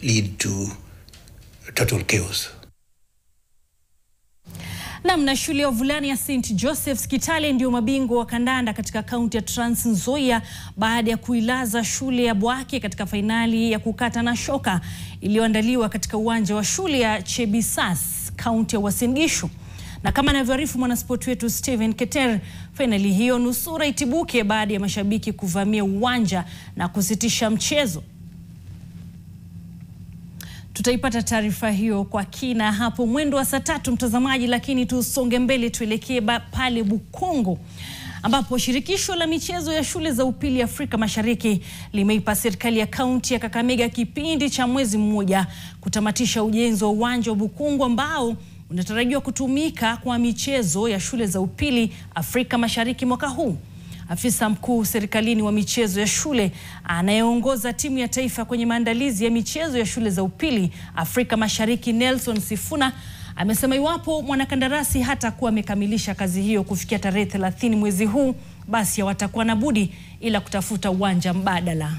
lead to total chaos. Na shule ya wavulana ya St. Joseph's Kitale ndio mabingwa wa kandanda katika kaunti ya Trans Nzoia baada ya kuilaza shule ya Bwake katika fainali ya kukata na shoka iliyoandaliwa katika uwanja wa shule ya Chebisas, kaunti ya Uasin Gishu. Na kama anavyoarifu mwanaspoti wetu Steven Keter, fainali hiyo nusura itibuke baada ya mashabiki kuvamia uwanja na kusitisha mchezo. Tutaipata taarifa hiyo kwa kina hapo mwendo wa saa 3 mtazamaji, lakini tusonge mbele tuelekee pale Bukongo ambapo shirikisho la michezo ya shule za upili Afrika Mashariki limeipa serikali ya kaunti ya Kakamega kipindi cha mwezi mmoja kutamatisha ujenzi wa uwanja wa Bukongo ambao unatarajiwa kutumika kwa michezo ya shule za upili Afrika Mashariki mwaka huu. Afisa mkuu serikalini wa michezo ya shule anayeongoza timu ya taifa kwenye maandalizi ya michezo ya shule za upili Afrika Mashariki, Nelson Sifuna, amesema iwapo mwanakandarasi hatakuwa amekamilisha kazi hiyo kufikia tarehe 30 mwezi huu, basi hawatakuwa na budi ila kutafuta uwanja mbadala.